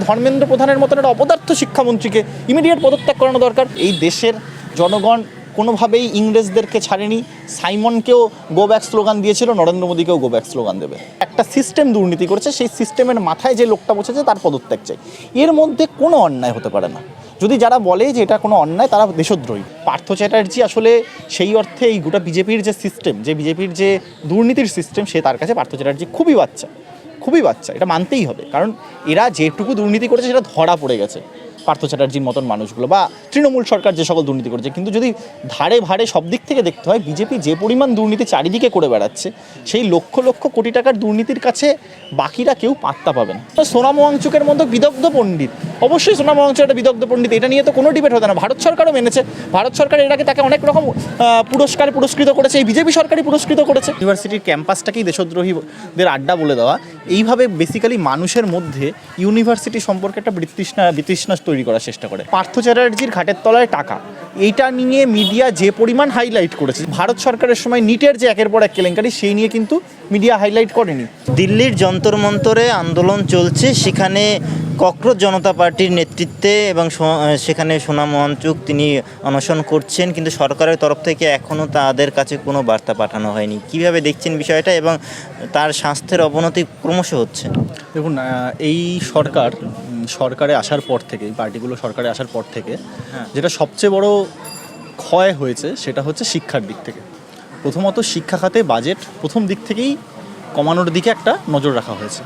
ধর্মেন্দ্র প্রধানের মতন একটা অপদার্থ শিক্ষামন্ত্রীকে ইমিডিয়েট পদত্যাগ করানো দরকার। এই দেশের জনগণ কোনোভাবেই ইংরেজদেরকে ছাড়েনি। সাইমনকেও গো ব্যাক স্লোগান দিয়েছিল, নরেন্দ্র মোদীকেও গো ব্যাক স্লোগান দেবে। একটা সিস্টেম দুর্নীতি করেছে, সেই সিস্টেমের মাথায় যে লোকটা বসেছে তার পদত্যাগ চাই। এর মধ্যে কোনো অন্যায় হতে পারে না। যদি যারা বলে যে এটা কোনো অন্যায়, তারা দেশদ্রোহী। পার্থ চ্যাটার্জি আসলে সেই অর্থে এই গোটা বিজেপির যে সিস্টেম, যে বিজেপির যে দুর্নীতির সিস্টেম, সে তার কাছে পার্থ চ্যাটার্জি খুবই বাচ্চা, এটা মানতেই হবে। কারণ এরা যেটুকু দুর্নীতি করেছে সেটা ধরা পড়ে গেছে পার্থ চ্যাটার্জির মতন মানুষগুলো, বা তৃণমূল সরকার যে সকল দুর্নীতি করেছে। কিন্তু যদি ধারে ভারে সব দিক থেকে দেখতে হয়, বিজেপি যে পরিমাণ দুর্নীতি চারিদিকে করে বেড়াচ্ছে, সেই লক্ষ লক্ষ কোটি টাকার দুর্নীতির কাছে বাকিরা কেউ পাত্তা পাবে না। সোনাম ওয়াংচুকের মতো বিদগ্ধ পণ্ডিত, অবশ্যই সোনাম ওয়াংচুক একটা বিদগ্ধ পণ্ডিত, এটা নিয়ে তো কোনো ডিবেট হতো না। ভারত সরকারও মেনেছে, ভারত সরকার এর আগে তাকে অনেক রকম পুরস্কারে পুরস্কৃত করেছে, এই বিজেপি সরকারই পুরস্কৃত করেছে। ইউনিভার্সিটির ক্যাম্পাসটাকেই দেশদ্রোহীদের আড্ডা বলে দেওয়া, এইভাবে বেসিক্যালি মানুষের মধ্যে ইউনিভার্সিটি সম্পর্কে একটা বিতৃষ্ণা তৈরি করার চেষ্টা করে। পার্থ চ্যাটার্জির ঘাটের তলায় টাকা, এইটা নিয়ে মিডিয়া যে পরিমাণ হাইলাইট করেছে, ভারত সরকারের সময় নিটের যে একের পর এক কেলেঙ্কারি, সেই নিয়ে কিন্তু মিডিয়া হাইলাইট করেনি। দিল্লির যন্তর মন্তরে আন্দোলন চলছে, সেখানে ককরোচ জনতা পার্টির নেতৃত্বে এবং সেখানে সোনাম ওয়াংচুক তিনি অনশন করছেন, কিন্তু সরকারের তরফ থেকে এখনও তাদের কাছে কোনো বার্তা পাঠানো হয়নি। কিভাবে দেখছেন বিষয়টা, এবং তার স্বাস্থ্যের অবনতি ক্রমশ হচ্ছে? দেখুন, এই সরকারে আসার পর থেকে, এই পার্টিগুলো সরকারে আসার পর থেকে যেটা সবচেয়ে বড় ক্ষয় হয়েছে সেটা হচ্ছে শিক্ষার দিক থেকে। প্রথমত শিক্ষা খাতে বাজেট প্রথম দিক থেকেই কমানোর দিকে একটা নজর রাখা হয়েছে।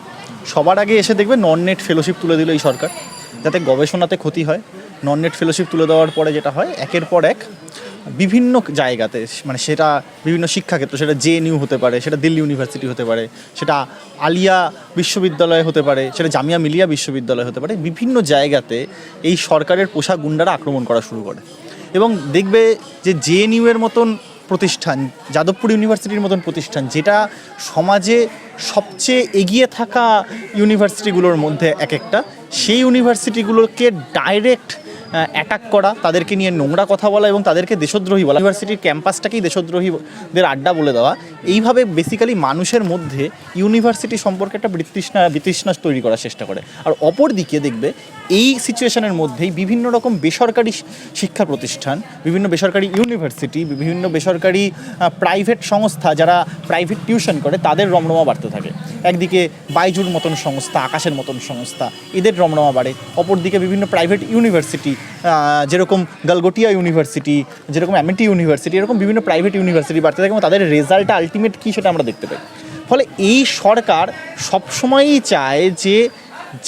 সবার আগে এসে দেখবে নন নেট ফেলোশিপ তুলে দিল এই সরকার, যাতে গবেষণাতে ক্ষতি হয়। নন নেট ফেলোশিপ তুলে দেওয়ার পরে যেটা হয়, একের পর এক বিভিন্ন জায়গাতে, মানে সেটা বিভিন্ন শিক্ষাক্ষেত্র, সেটা জেএনইউ হতে পারে, সেটা দিল্লি ইউনিভার্সিটি হতে পারে, সেটা আলিয়া বিশ্ববিদ্যালয় হতে পারে, সেটা জামিয়া মিলিয়া বিশ্ববিদ্যালয় হতে পারে, বিভিন্ন জায়গাতে এই সরকারের পোষা গুন্ডারা আক্রমণ করা শুরু করে। এবং দেখবে যে জেএনইউ এর মতন প্রতিষ্ঠান, যাদবপুর ইউনিভার্সিটির মতন প্রতিষ্ঠান, যেটা সমাজে সবচেয়ে এগিয়ে থাকা ইউনিভার্সিটিগুলোর মধ্যে এক একটা, সেই ইউনিভার্সিটিগুলোকে ডাইরেক্ট অ্যাটাক করা, তাদেরকে নিয়ে নোংরা কথা বলা এবং তাদেরকে দেশদ্রোহী বলা, ইউনিভার্সিটির ক্যাম্পাসটাকেই দেশদ্রোহীদের আড্ডা বলে দেওয়া, এইভাবে বেসিক্যালি মানুষের মধ্যে ইউনিভার্সিটি সম্পর্কে একটা বিতৃষ্ণা তৈরি করার চেষ্টা করে। আর অপর দিকে দেখবে এই সিচুয়েশনের মধ্যেই বিভিন্ন রকম বেসরকারি শিক্ষা প্রতিষ্ঠান, বিভিন্ন বেসরকারি ইউনিভার্সিটি, বিভিন্ন বেসরকারি প্রাইভেট সংস্থা, যারা প্রাইভেট টিউশন করে, তাদের রমরমা বাড়তে থাকে। একদিকে বাইজুর মতন সংস্থা, আকাশের মতন সংস্থা, এদের রমরমা বাড়ে। অপরদিকে বিভিন্ন প্রাইভেট ইউনিভার্সিটি, যেরকম গালগোটিয়া ইউনিভার্সিটি, যেরকম অ্যামিটি ইউনিভার্সিটি, এরকম বিভিন্ন প্রাইভেট ইউনিভার্সিটি বাড়তে থাকে এবং তাদের রেজাল্টটা আলটিমেট কী সেটা আমরা দেখতে পাই। ফলে এই সরকার সবসময়ই চায় যে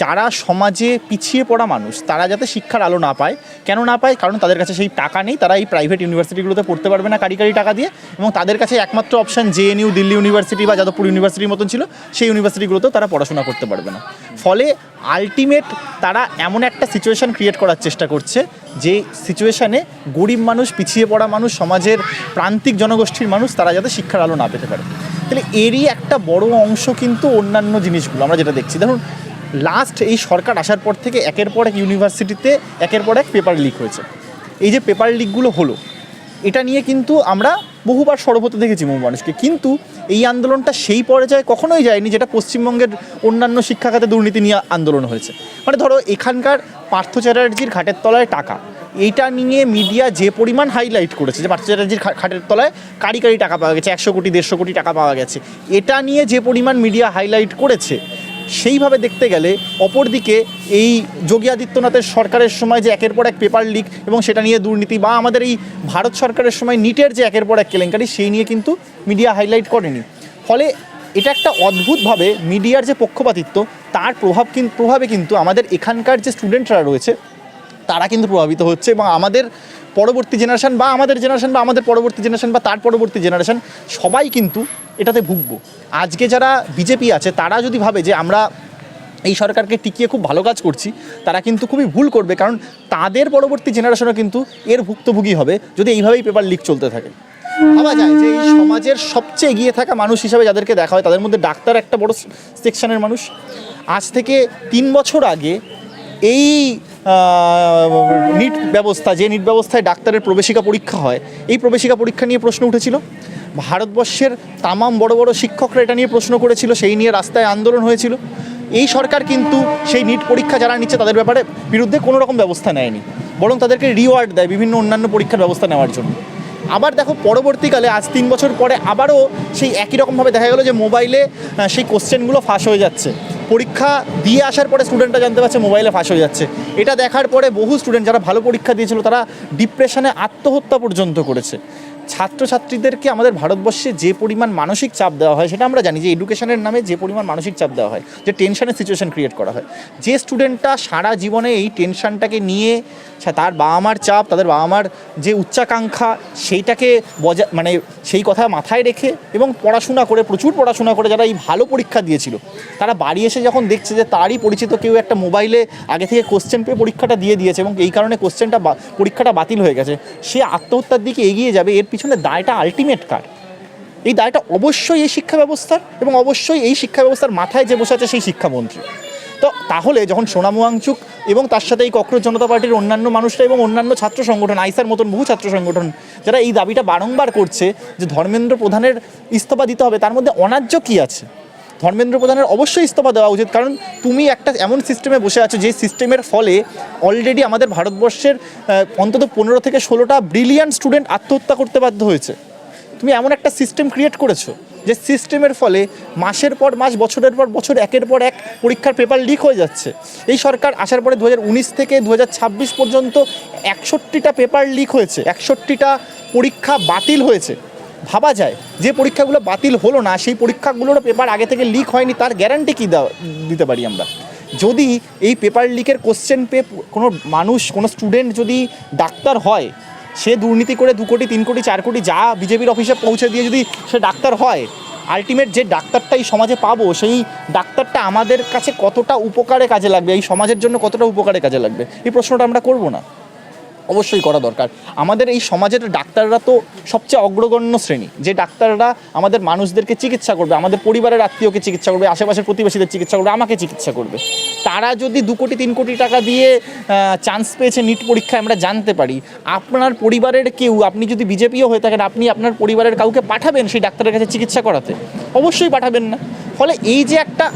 যারা সমাজে পিছিয়ে পড়া মানুষ, তারা যাতে শিক্ষার আলো না পায়। কেন না পায়? কারণ তাদের কাছে সেই টাকা নেই, তারা এই প্রাইভেট ইউনিভার্সিটিগুলোতে পড়তে পারবে না কারি টাকা দিয়ে, এবং তাদের কাছে একমাত্র অপশান জেএনইউ, দিল্লি ইউনিভার্সিটি বা যাদবপুর ইউনিভার্সিটির মতন ছিল, সেই ইউনিভার্সিটিগুলোতেও তারা পড়াশোনা করতে পারবে না। ফলে আলটিমেট তারা এমন একটা সিচুয়েশান ক্রিয়েট করার চেষ্টা করছে, যে সিচুয়েশানে গরিব মানুষ, পিছিয়ে পড়া মানুষ, সমাজের প্রান্তিক জনগোষ্ঠীর মানুষ, তারা যাতে শিক্ষার আলো না পেতে পারে। তাহলে এরই একটা বড় অংশ কিন্তু অন্যান্য জিনিসগুলো আমরা যেটা দেখছি। দেখুন, লাস্ট এই সরকার আসার পর থেকে একের পর এক ইউনিভার্সিটিতে একের পর এক পেপার লিক হয়েছে। এই যে পেপার লিকগুলো হলো, এটা নিয়ে কিন্তু আমরা বহুবার সরব হতে দেখেছি বহু মানুষকে, কিন্তু এই আন্দোলনটা সেই পর্যায়ে কখনোই যায়নি যেটা পশ্চিমবঙ্গের অন্যান্য শিক্ষা খাতে দুর্নীতি নিয়ে আন্দোলন হয়েছে। মানে ধরো, এখানকার পার্থ চ্যাটার্জির ঘাটের তলায় টাকা, এইটা নিয়ে মিডিয়া যে পরিমাণ হাইলাইট করেছে, যে পার্থ চ্যাটার্জির ঘাটের তলায় কারি টাকা পাওয়া গেছে, 100 কোটি 150 কোটি টাকা পাওয়া গেছে, এটা নিয়ে যে পরিমাণ মিডিয়া হাইলাইট করেছে, সেইভাবে দেখতে গেলে অপরদিকে এই যোগী আদিত্যনাথের সরকারের সময় যে একের পর এক পেপার লিক এবং সেটা নিয়ে দুর্নীতি, বা আমাদের এই ভারত সরকারের সময় নিটের যে একের পর এক কেলেঙ্কারি, সেই নিয়ে কিন্তু মিডিয়া হাইলাইট করেনি। ফলে এটা একটা অদ্ভুতভাবে মিডিয়ার যে পক্ষপাতিত্ব, তার প্রভাবে কিন্তু আমাদের এখানকার যে স্টুডেন্টরা রয়েছে, তারা কিন্তু প্রভাবিত হচ্ছে, এবং আমাদের পরবর্তী জেনারেশান বা আমাদের জেনারেশান বা আমাদের পরবর্তী জেনারেশান বা তার পরবর্তী জেনারেশান, সবাই কিন্তু এটাতে ভুগবো। আজকে যারা বিজেপি আছে, তারা যদি ভাবে যে আমরা এই সরকারকে টিকিয়ে খুব ভালো কাজ করছি, তারা কিন্তু খুবই ভুল করবে, কারণ তাদের পরবর্তী জেনারেশনও কিন্তু এর ভুক্তভোগী হবে যদি এইভাবেই পেপার লিক চলতে থাকে। ভাবা যায় যে এই সমাজের সবচেয়ে এগিয়ে থাকা মানুষ হিসাবে যাদেরকে দেখা হয়, তাদের মধ্যে ডাক্তার একটা বড় সেকশনের মানুষ। আজ থেকে 3 বছর আগে এই নিট ব্যবস্থা, যে নিট ব্যবস্থায় ডাক্তারের প্রবেশিকা পরীক্ষা হয়, এই প্রবেশিকা পরীক্ষা নিয়ে প্রশ্ন উঠেছিল। ভারতবর্ষের তামাম বড় বড় শিক্ষকরা এটা নিয়ে প্রশ্ন করেছিল, সেই নিয়ে রাস্তায় আন্দোলন হয়েছিল। এই সরকার কিন্তু সেই নিট পরীক্ষা যারা নিচ্ছে তাদের ব্যাপারে বিরুদ্ধে কোনো রকম ব্যবস্থা নেয়নি, বরং তাদেরকে রিওয়ার্ড দেয় বিভিন্ন অন্যান্য পরীক্ষার ব্যবস্থা নেওয়ার জন্য। আবার দেখো পরবর্তীকালে আজ 3 বছর পরে আবারও সেই একই রকমভাবে দেখা গেলো যে মোবাইলে সেই কোশ্চেনগুলো ফাঁস হয়ে যাচ্ছে। পরীক্ষা দিয়ে আসার পরে স্টুডেন্টরা জানতে পারছে মোবাইলে ফাঁস হয়ে যাচ্ছে। এটা দেখার পরে বহু স্টুডেন্ট যারা ভালো পরীক্ষা দিয়েছিল তারা ডিপ্রেশনে আত্মহত্যা পর্যন্ত করেছে। ছাত্রছাত্রীদেরকে আমাদের ভারতবর্ষে যে পরিমাণ মানসিক চাপ দেওয়া হয় সেটা আমরা জানি, যে এডুকেশনের নামে যে পরিমাণ মানসিক চাপ দেওয়া হয়, যে টেনশনের সিচুয়েশন ক্রিয়েট করা হয়, যে স্টুডেন্টটা সারা জীবনে এই টেনশনটাকে নিয়ে তার বাবা মার চাপ, তাদের বাবা মার যে উচ্চাকাঙ্ক্ষা সেইটাকে মানে সেই কথা মাথায় রেখে এবং পড়াশোনা করে, প্রচুর পড়াশোনা করে যারা এই ভালো পরীক্ষা দিয়েছিল, তারা বাড়ি এসে যখন দেখছে যে তারই পরিচিত কেউ একটা মোবাইলে আগে থেকে কোশ্চেন পেয়ে পরীক্ষাটা দিয়ে দিয়েছে এবং এই কারণে পরীক্ষাটা বাতিল হয়ে গেছে, সে আত্মহত্যার দিকে এগিয়ে যাবে, এর পিছনে দায়টা আলটিমেট কার? এই দায়টা অবশ্যই এই শিক্ষা ব্যবস্থার, এবং অবশ্যই এই শিক্ষা ব্যবস্থার মাথায় যে বসে আছে সেই শিক্ষামন্ত্রী। তো তাহলে যখন সোনামু ওয়াংচুক এবং তার সাথে এই ককরোচ জনতা পার্টির অন্যান্য মানুষরা এবং অন্যান্য ছাত্র সংগঠন, আইসার মতন বহু ছাত্র সংগঠন যারা এই দাবিটা বারংবার করছে যে ধর্মেন্দ্র প্রধানের ইস্তফা দিতে হবে, তার মধ্যে অন্যায্য কী আছে? ধর্মেন্দ্র প্রধানের অবশ্যই ইস্তফা দেওয়া উচিত, কারণ তুমি একটা এমন সিস্টেমে বসে আছো যে সিস্টেমের ফলে অলরেডি আমাদের ভারতবর্ষের অন্তত 15 থেকে 16টা ব্রিলিয়ান্ট স্টুডেন্ট আত্মহত্যা করতে বাধ্য হয়েছে। তুমি এমন একটা সিস্টেম ক্রিয়েট করেছো যে সিস্টেমের ফলে মাসের পর মাস, বছরের পর বছর, একের পর এক পরীক্ষার পেপার লিক হয়ে যাচ্ছে। এই সরকার আসার পরে 2019 থেকে 2026 পর্যন্ত 61টা পেপার লিক হয়েছে, 61টা পরীক্ষা বাতিল হয়েছে। ভাবা যায় যে পরীক্ষাগুলো বাতিল হলো না সেই পরীক্ষাগুলোর পেপার আগে থেকে লিক হয়নি, তার গ্যারান্টি কী দিতে পারি আমরা? যদি এই পেপার লিকের কোশ্চেন পেয়ে কোনো মানুষ, কোনো স্টুডেন্ট যদি ডাক্তার হয়, সে দুর্নীতি করে 2 কোটি 3 কোটি 4 কোটি যা বিজেপির অফিসে পৌঁছে দিয়ে যদি সে ডাক্তার হয়, আলটিমেট যে ডাক্তারটা এই সমাজে পাবো সেই ডাক্তারটা আমাদের কাছে কতটা উপকারে কাজে লাগবে, এই সমাজের জন্য কতটা উপকারে কাজে লাগবে, এই প্রশ্নটা আমরা করবো না? অবশ্যই করা দরকার। আমাদের এই সমাজের ডাক্তাররা তো সবচেয়ে অগ্রগণ্য শ্রেণী, যে ডাক্তাররা আমাদের মানুষদেরকে চিকিৎসা করবে, আমাদের পরিবারের আত্মীয়কে চিকিৎসা করবে, আশেপাশের প্রতিবেশীদের চিকিৎসা করবে, আমাকে চিকিৎসা করবে। তারা যদি 2 কোটি 3 কোটি টাকা দিয়ে চান্স পেয়েছে নিট পরীক্ষায়, আমরা জানতে পারি, আপনার পরিবারের কেউ, আপনি যদি বিজেপিও হয়ে থাকেন, আপনি আপনার পরিবারের কাউকে পাঠাবেন সেই ডাক্তারের কাছে চিকিৎসা করাতে? অবশ্যই পাঠাবেন না। ফলে এই যে একটা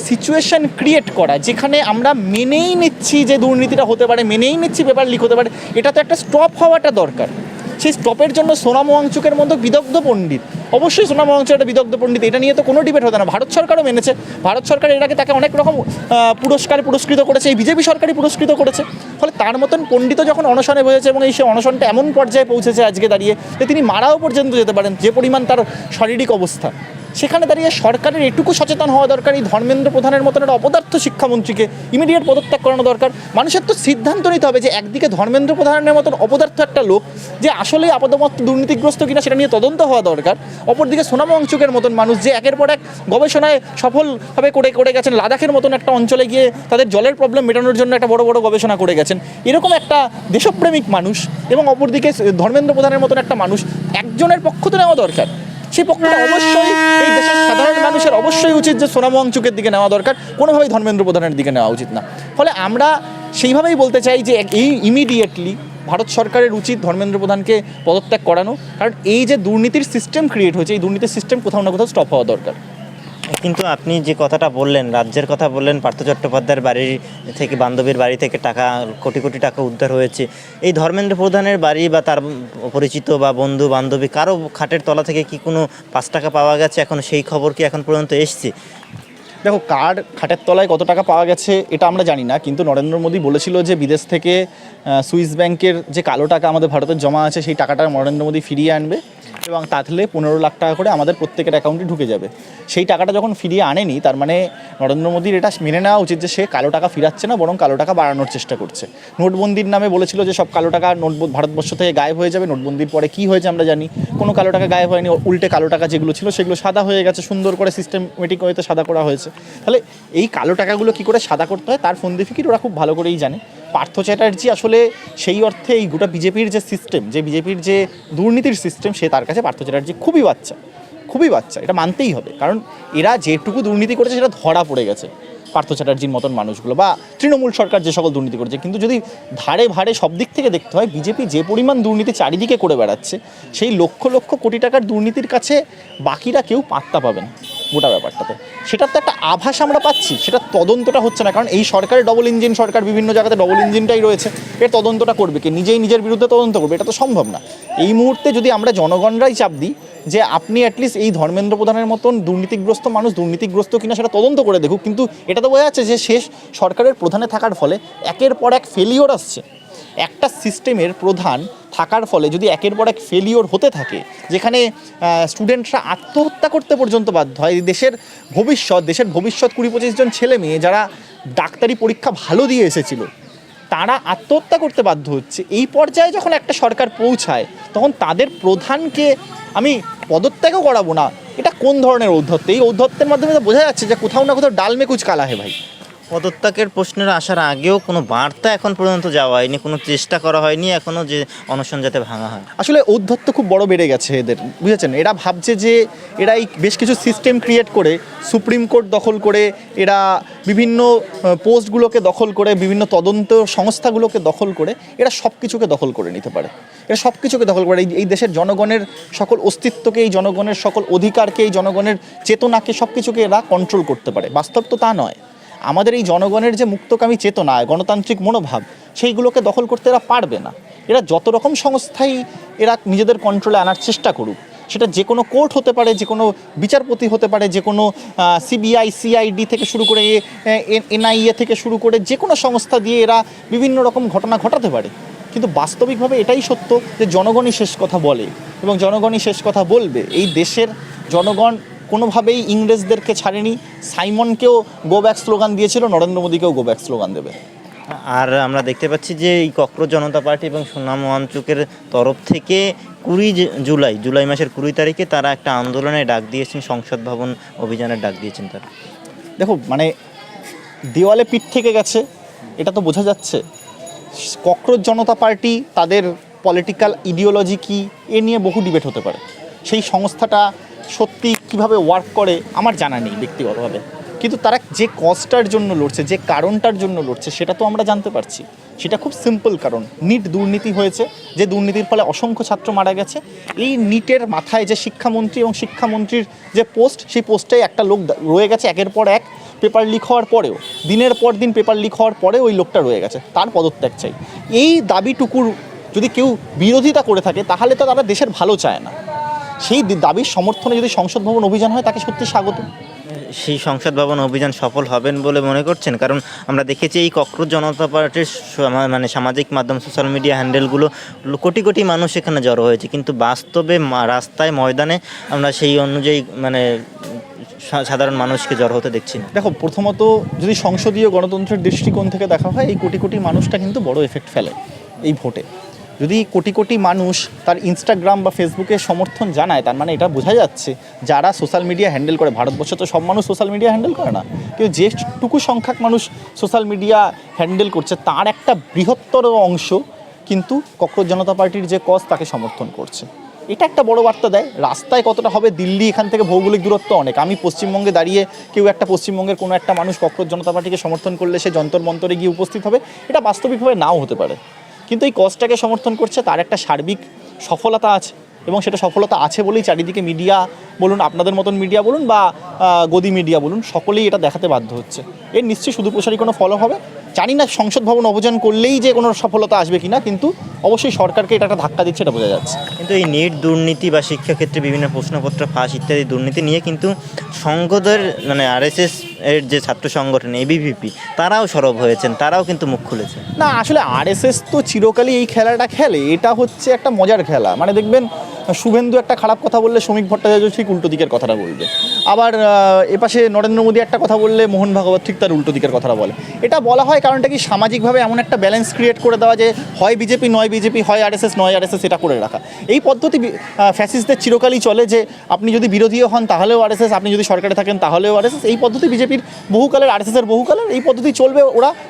সিচুয়েশন ক্রিয়েট করা, যেখানে আমরা মেনেই নিচ্ছি যে দুর্নীতিটা হতে পারে, মেনেই নিচ্ছি পেপার লিক হতে পারে, এটা তো একটা স্টপ হওয়াটা দরকার। সেই স্টপের জন্য সোনামু ওয়াংচুকের মতো বিদগ্ধ পণ্ডিত, অবশ্যই সোনামু ওয়াংচুক একটা বিদগ্ধ পণ্ডিত, এটা নিয়ে তো কোনো ডিবেট হতো না। ভারত সরকারও মেনেছে, ভারত সরকার এর আগে তাকে অনেক রকম পুরস্কৃত করেছে, এই বিজেপি সরকারই পুরস্কৃত করেছে। ফলে তার মতন পণ্ডিত যখন অনশনে বসেছে এবং এই সে অনশনটা এমন পর্যায়ে পৌঁছেছে আজকে দাঁড়িয়ে যে তিনি মারাও পর্যন্ত যেতে পারেন, যে পরিমাণ তার শারীরিক অবস্থা, সেখানে দাঁড়িয়ে সরকারের এটুকু সচেতন হওয়া দরকার, এই ধর্মেন্দ্র প্রধানের মতন একটা অপদার্থ শিক্ষামন্ত্রীকে ইমিডিয়েট পদত্যাগ করানো দরকার। মানুষের তো সিদ্ধান্ত নিতে হবে যে একদিকে ধর্মেন্দ্র প্রধানের মতন অপদার্থ একটা লোক যে আসলে আপাতমত দুর্নীতিগ্রস্ত কিনা সেটা নিয়ে তদন্ত হওয়া দরকার, অপরদিকে সোনামু ওয়াংচুকের মতন মানুষ যে একের পর এক গবেষণায় সফলভাবে করে গেছেন, লাদাখের মতন একটা অঞ্চলে গিয়ে তাদের জলের প্রবলেম মেটানোর জন্য একটা বড় বড় গবেষণা করে গেছেন, এরকম একটা দেশপ্রেমিক মানুষ এবং অপরদিকে ধর্মেন্দ্র প্রধানের মতন একটা মানুষ, একজনের পক্ষ তো নেওয়া দরকার। সেই পক্ষটা অবশ্যই এই দেশের সাধারণ মানুষের অবশ্যই উচিত যে সোনামু ওয়াংচুকের দিকে নেওয়া দরকার, কোনোভাবেই ধর্মেন্দ্র প্রধানের দিকে নেওয়া উচিত না। ফলে আমরা সেইভাবেই বলতে চাই যে এই ইমিডিয়েটলি ভারত সরকারের উচিত ধর্মেন্দ্র প্রধানকে পদত্যাগ করানো, কারণ এই যে দুর্নীতির সিস্টেম ক্রিয়েট হয়েছে, এই দুর্নীতির সিস্টেম কোথাও না কোথাও স্টপ হওয়া দরকার। কিন্তু আপনি যে কথাটা বললেন, রাজ্যের কথা বললেন, পার্থ চট্টোপাধ্যায়ের বাড়ি থেকে, বান্ধবীর বাড়ি থেকে টাকা, কোটি কোটি টাকা উদ্ধার হয়েছে, এই ধর্মেন্দ্র প্রধানের বাড়ি বা তার পরিচিত বা বন্ধু বান্ধবী কারো খাটের তলা থেকে কি কোনো 5 টাকা পাওয়া গেছে? এখন সেই খবর কি এখন পর্যন্ত এসছে? দেখো, কার খাটের তলায় কত টাকা পাওয়া গেছে এটা আমরা জানি না, কিন্তু নরেন্দ্র মোদী বলেছিল যে বিদেশ থেকে সুইস ব্যাংকের যে কালো টাকা আমাদের ভারতের জমা আছে সেই টাকাটা নরেন্দ্র মোদী ফিরিয়ে আনবে এবং তাহলে 15 লাখ টাকা করে আমাদের প্রত্যেকের অ্যাকাউন্টে ঢুকে যাবে। সেই টাকাটা যখন ফিরিয়ে আনেনি, তার মানে নরেন্দ্র মোদীর এটা মেনে নেওয়া উচিত যে সে কালো টাকা ফিরাচ্ছে না, বরং কালো টাকা বাড়ানোর চেষ্টা করছে। নোটবন্দির নামে বলেছিল যে সব কালো টাকা ভারতবর্ষ থেকে গায়েব হয়ে যাবে, নোটবন্দির পরে কী হয়েছে আমরা জানি, কোনো কালো টাকা গায়েব হয়নি, উল্টে কালো টাকা যেগুলো ছিল সেগুলো সাদা হয়ে গেছে, সুন্দর করে সিস্টেমেটিক ওয়েতে সাদা করা হয়েছে। তাহলে এই কালো টাকাগুলো কী করে সাদা করতে হয় তার ফন্দি ফিকির ওরা খুব ভালো করেই জানে। পার্থ চ্যাটার্জি আসলে সেই অর্থে এই গোটা বিজেপির যে সিস্টেম, যে বিজেপির যে দুর্নীতির সিস্টেম, সে তার কাছে পার্থ চ্যাটার্জি খুবই বাচ্চা, এটা মানতেই হবে, কারণ এরা যেটুকু দুর্নীতি করেছে সেটা ধরা পড়ে গেছে পার্থ চ্যাটার্জির মতন মানুষগুলো, বা তৃণমূল সরকার যে সকল দুর্নীতি করেছে। কিন্তু যদি ধারে ভারে সব দিক থেকে দেখতে হয়, বিজেপি যে পরিমাণ দুর্নীতি চারিদিকে করে বেড়াচ্ছে, সেই লক্ষ লক্ষ কোটি টাকার দুর্নীতির কাছে বাকিরা কেউ পাত্তা পাবে না। গোটা ব্যাপারটাতে। সেটার তো একটা আভাস আমরা পাচ্ছি, সেটা তদন্তটা হচ্ছে না, কারণ এই সরকারের ডবল ইঞ্জিন সরকার, বিভিন্ন জায়গাতে ডবল ইঞ্জিনটাই রয়েছে। এর তদন্তটা করবে কি? নিজেই নিজের বিরুদ্ধে তদন্ত করবে? এটা তো সম্ভব না। এই মুহূর্তে যদি আমরা জনগণরাই চাপ দিই যে আপনি অ্যাটলিস্ট এই ধর্মেন্দ্র প্রধানের মতন দুর্নীতিগ্রস্ত মানুষ দুর্নীতিগ্রস্ত কিনা সেটা তদন্ত করে দেখুক, কিন্তু এটা তো বোঝা যাচ্ছে যে শেষ সরকারের প্রধানে থাকার ফলে একের পর এক ফেলিওর আসছে। একটা সিস্টেমের প্রধান থাকার ফলে যদি একের পর এক ফেলিওর হতে থাকে, যেখানে স্টুডেন্টরা আত্মহত্যা করতে পর্যন্ত বাধ্য হয়, দেশের ভবিষ্যৎ 20-25 জন ছেলে মেয়ে যারা ডাক্তারি পরীক্ষা ভালো দিয়ে এসেছিল তারা আত্মহত্যা করতে বাধ্য হচ্ছে, এই পর্যায়ে যখন একটা সরকার পৌঁছায় তখন তাদের প্রধানকে আমি পদত্যাগও করাবো না, এটা কোন ধরনের ঔদ্ধত্য? এই ঔদ্ধত্যের মাধ্যমে তো বোঝা যাচ্ছে যে কোথাও না কোথাও ডাল মে কুচ কালা হে ভাই। পদত্যাগের প্রশ্নের আসার আগেও কোনো বার্তা এখন পর্যন্ত যাওয়া হয়নি, কোনো চেষ্টা করা হয়নি এখনও যে অনশন যাতে ভাঙা হয়। আসলে ঔদ্ধত্য খুব বড় বেড়ে গেছে এদের, বুঝেছেন? এরা ভাবছে যে এরা এই বেশ কিছু সিস্টেম ক্রিয়েট করে, সুপ্রিম কোর্ট দখল করে, এরা বিভিন্ন পোস্টগুলোকে দখল করে, বিভিন্ন তদন্ত সংস্থাগুলোকে দখল করে এরা সব কিছুকে দখল করে নিতে পারে। এরা সব কিছুকে দখল করে এই দেশের জনগণের সকল অস্তিত্বকে, এই জনগণের সকল অধিকারকে, এই জনগণের চেতনাকে, সব কিছুকে এরা কন্ট্রোল করতে পারে। বাস্তব তো তা নয়। আমাদের এই জনগণের যে মুক্তকামী চেতনা, গণতান্ত্রিক মনোভাব, সেইগুলোকে দখল করতে এরা পারবে না। এরা যত রকম সংস্থাই এরা নিজেদের কন্ট্রোলে আনার চেষ্টা করুক, সেটা যে কোনো কোর্ট হতে পারে, যে কোনো বিচারপতি হতে পারে, যে কোনো সিবিআই সিআইডি থেকে শুরু করে এনআইএ থেকে শুরু করে যে কোনো সংস্থা দিয়ে এরা বিভিন্ন রকম ঘটনা ঘটাতে পারে। কিন্তু বাস্তবিকভাবে এটাই সত্য যে জনগণই শেষ কথা বলে এবং জনগণই শেষ কথা বলবে। এই দেশের জনগণ কোনোভাবেই ইংরেজদেরকে ছাড়েনি। সাইমনকেও গো ব্যাক স্লোগান দিয়েছিল, নরেন্দ্র মোদীকেও গো ব্যাক স্লোগান দেবে। আর আমরা দেখতে পাচ্ছি যে এই ককরোচ জনতা পার্টি এবং সোনাম ওয়াংচুকের তরফ থেকে 20 জুলাই মাসের 20 তারিখে তারা একটা আন্দোলনের ডাক দিয়েছেন, সংসদ ভবন অভিযানের ডাক দিয়েছেন তারা। দেখো, মানে দেওয়ালে পিঠ থেকে গেছে, এটা তো বোঝা যাচ্ছে। ককরোচ জনতা পার্টি তাদের পলিটিক্যাল ইডিওলজি কি এ নিয়ে বহু ডিবেট হতে পারে। সেই সংস্থাটা সত্যি কিভাবে ওয়ার্ক করে আমার জানা নেই ব্যক্তিগতভাবে, কিন্তু তারা যে কজটার জন্য লড়ছে, যে কারণটার জন্য লড়ছে, সেটা তো আমরা জানতে পারছি। সেটা খুব সিম্পল কারণ, নিট দুর্নীতি হয়েছে, যে দুর্নীতির ফলে অসংখ্য ছাত্র মারা গেছে। এই নিটের মাথায় যে শিক্ষামন্ত্রী এবং শিক্ষামন্ত্রীর যে পোস্ট, সেই পোস্টে একটা লোক রয়ে গেছে একের পর এক, পেপার লিক হওয়ার পরেও, দিনের পর দিন পেপার লিক হওয়ার পরে ওই লোকটা রয়ে গেছে, তার পদত্যাগ চাই। এই দাবিটুকুর যদি কেউ বিরোধিতা করে থাকে তাহলে তো তারা দেশের ভালো চায় না। সেই দাবির সমর্থনে যদি সংসদ ভবন অভিযান হয়, তাকে সত্যি স্বাগত। সেই সংসদ ভবন অভিযান সফল হবেন বলে মনে করছেন? কারণ আমরা দেখেছি এই ককরোচ জনতা পার্টির মানে সামাজিক মাধ্যম, সোশ্যাল মিডিয়া হ্যান্ডেলগুলো কোটি কোটি মানুষ এখানে জড়ো হয়েছে, কিন্তু বাস্তবে রাস্তায় ময়দানে আমরা সেই অনুযায়ী মানে সাধারণ মানুষকে জড়ো হতে দেখছি না। দেখো, প্রথমত যদি সংসদীয় গণতন্ত্রের দৃষ্টিকোণ থেকে দেখা হয়, এই কোটি কোটি মানুষটা কিন্তু বড় এফেক্ট ফেলে এই ভোটে। যদি কোটি কোটি মানুষ তার ইনস্টাগ্রাম বা ফেসবুকে সমর্থন জানায়, তার মানে এটা বোঝা যাচ্ছে যারা সোশ্যাল মিডিয়া হ্যান্ডেল করে, ভারতবর্ষে তো সব মানুষ সোশ্যাল মিডিয়া হ্যান্ডেল করে না, কিন্তু যেটুকু সংখ্যক মানুষ সোশ্যাল মিডিয়া হ্যান্ডেল করছে তার একটা বৃহত্তর অংশ কিন্তু ককরোচ জনতা পার্টির যে কজ তাকে সমর্থন করছে। এটা একটা বড় বার্তা দেয়। রাস্তায় কতটা হবে, দিল্লি এখান থেকে ভৌগোলিক দূরত্ব অনেক। আমি পশ্চিমবঙ্গে দাঁড়িয়ে কেউ একটা পশ্চিমবঙ্গের কোনো একটা মানুষ ককরোচ জনতা পার্টিকে সমর্থন করলে সে যন্তর মন্তরে গিয়ে উপস্থিত হবে, এটা বাস্তবিকভাবে নাও হতে পারে, কিন্তু এই কজটাকে সমর্থন করছে, তার একটা সার্বিক সফলতা আছে এবং সেটা সফলতা আছে বলেই চারিদিকে মিডিয়া বলুন, আপনাদের মতন মিডিয়া বলুন বা গদি মিডিয়া বলুন, সকলেই এটা দেখাতে বাধ্য হচ্ছে। এর নিশ্চয়ই সুদূরপ্রসারী কোনো ফলো হবে। জানি না সংসদ ভবন অভিযান করলেই যে কোনো সফলতা আসবে কিনা, কিন্তু অবশ্যই সরকারকে এটা একটা ধাক্কা দিচ্ছে, এটা বোঝা যাচ্ছে। কিন্তু এই নিট দুর্নীতি বা শিক্ষাক্ষেত্রে বিভিন্ন প্রশ্নপত্র ফাঁস ইত্যাদি দুর্নীতি নিয়ে কিন্তু সংঘদের মানে আরএসএস এর যে ছাত্র সংগঠন এবিভিপি তারাও সরব হয়েছেন, তারাও কিন্তু মুখ খুলেছে। না, আসলে আরএসএস তো চিরকালই এই খেলাটা খেলে, এটা হচ্ছে একটা মজার খেলা। মানে দেখবেন শুভেন্দু একটা খারাপ কথা বললে শ্রমিক ভট্টাচার্য ঠিক উল্টো দিকের কথাটা বলবে, আবার এপাশে নরেন্দ্র মোদী একটা কথা বললে মোহন ভাগবত ঠিক তার উল্টো দিকের কথাটা বলে। এটা বলা হয় কারণটা কি, সামাজিকভাবে এমন একটা ব্যালেন্স ক্রিয়েট করে দেওয়া যে হয় বিজেপি নয় বিজেপি, হয় আরএসএস নয় আরএসএস, এটা করে রাখা। এই পদ্ধতি ফ্যাসিস্টদের চিরকালই চলে, যে আপনি যদি বিরোধীও হন তাহলেও আরএসএস, আপনি যদি সরকারে থাকেন তাহলেও আরএসএস। এই পদ্ধতি বিজেপির বহুকালের, আরএসএসের বহুকালের, এই পদ্ধতি চলবে।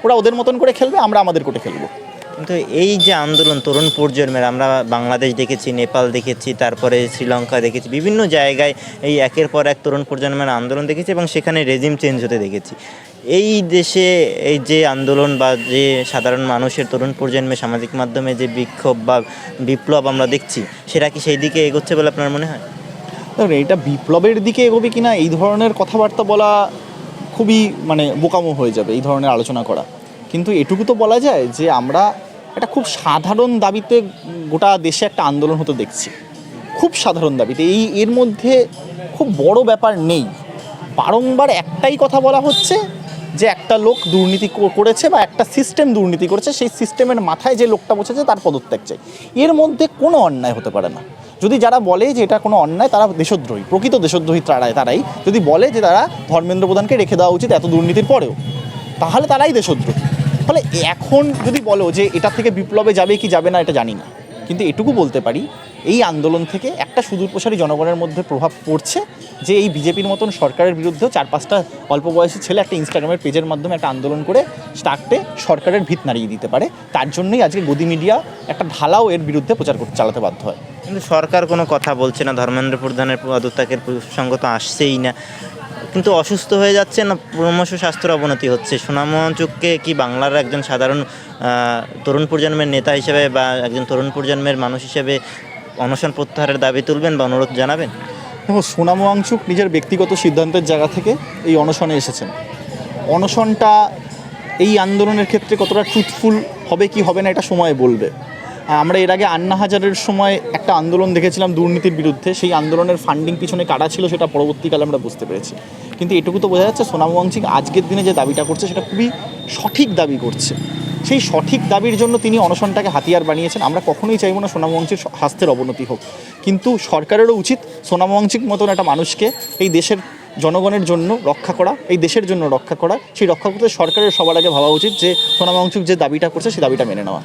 ওরা ওদের মতন করে খেলবে, আমরা আমাদের কোটে খেলবো। কিন্তু এই যে আন্দোলন তরুণ প্রজন্মের, আমরা বাংলাদেশ দেখেছি, নেপাল দেখেছি, তারপরে শ্রীলঙ্কা দেখেছি, বিভিন্ন জায়গায় এই একের পর এক তরুণ প্রজন্মের আন্দোলন দেখেছি এবং সেখানে রেজিম চেঞ্জ হতে দেখেছি। এই দেশে এই যে আন্দোলন বা যে সাধারণ মানুষের তরুণ প্রজন্মের সামাজিক মাধ্যমে যে বিক্ষোভ বা বিপ্লব আমরা দেখছি, সেটা কি সেই দিকে এগোচ্ছে বলে আপনার মনে হয়? দেখুন, এটা বিপ্লবের দিকে এগোবে কিনা এই ধরনের কথাবার্তা বলা খুবই বোকামো হয়ে যাবে, এই ধরনের আলোচনা করা। কিন্তু এটুকু তো বলা যায় যে আমরা একটা খুব সাধারণ দাবিতে গোটা দেশে একটা আন্দোলন হতে দেখছি, খুব সাধারণ দাবিতে। এর মধ্যে খুব বড় ব্যাপার নেই। বারংবার একটাই কথা বলা হচ্ছে যে একটা লোক দুর্নীতি করেছে বা একটা সিস্টেম দুর্নীতি করেছে, সেই সিস্টেমের মাথায় যে লোকটা বসেছে তার পদত্যাগ চাই। এর মধ্যে কোনো অন্যায় হতে পারে না। যদি যারা বলে যে এটা কোনো অন্যায়, তারা দেশদ্রোহী, প্রকৃত দেশদ্রোহী তারাই। যদি বলে যে তারা ধর্মেন্দ্র প্রধানকে রেখে দেওয়া উচিত এত দুর্নীতির পরেও, তাহলে তারাই দেশদ্রোহী। ফলে এখন যদি বলো যে এটা থেকে বিপ্লবে যাবে কি যাবে না, এটা জানি না, কিন্তু এটুকু বলতে পারি এই আন্দোলন থেকে একটা সুদূরপ্রসারী জনগণের মধ্যে প্রভাব পড়ছে যে এই বিজেপির মতন সরকারের বিরুদ্ধেও 4-5টা অল্প বয়সী ছেলে একটা ইনস্টাগ্রামের পেজের মাধ্যমে একটা আন্দোলন করে স্টার্টে সরকারের ভিত নাড়িয়ে দিতে পারে। তার জন্যই আজকে গদি মিডিয়া একটা ঢালাও এর বিরুদ্ধে প্রচার চালাতে বাধ্য হয়। কিন্তু সরকার কোনো কথা বলছে না, ধর্মেন্দ্র প্রধানের পদত্যাগের প্রসঙ্গ তো আসছেই না, কিন্তু অসুস্থ হয়ে যাচ্ছে না, ক্রমশ স্বাস্থ্যের অবনতি হচ্ছে। সোনামোহন চুককে কি বাংলার একজন সাধারণ তরুণ প্রজন্মের নেতা হিসেবে বা একজন তরুণ প্রজন্মের মানুষ হিসেবে অনশন প্রত্যাহারের দাবি তুলবেন বা অনুরোধ জানাবেন? দেখো, সোনামোহন চুক নিজের ব্যক্তিগত সিদ্ধান্তের জায়গা থেকে এই অনশনে এসেছেন। অনশনটা এই আন্দোলনের ক্ষেত্রে কতটা ট্রুথফুল হবে কি হবে না এটা সময় বলবে। আমরা এর আগে আন্না হাজারের সময় একটা আন্দোলন দেখেছিলাম দুর্নীতির বিরুদ্ধে, সেই আন্দোলনের ফান্ডিং পিছনে কারা ছিল সেটা পরবর্তীকালে আমরা বুঝতে পেরেছি। কিন্তু এটুকু তো বোঝা যাচ্ছে সোনামোহন সিং আজকের দিনে যে দাবিটা করছে সেটা খুবই সঠিক দাবি করছে। সেই সঠিক দাবির জন্য তিনি অনশনটাকে হাতিয়ার বানিয়েছেন। আমরা কখনোই চাইব না সোনামোহন সিংয়ের স্বাস্থ্যের অবনতি হোক, কিন্তু সরকারেরও উচিত সোনামোহন সিং মতন একটা মানুষকে এই দেশের জনগণের জন্য রক্ষা করা, এই দেশের জন্য রক্ষা করা। সেই রক্ষা করতে সরকারের সবার আগে ভাবা উচিত যে সোনামোহন সিং যে দাবিটা করছে সেই দাবিটা মেনে নেওয়া।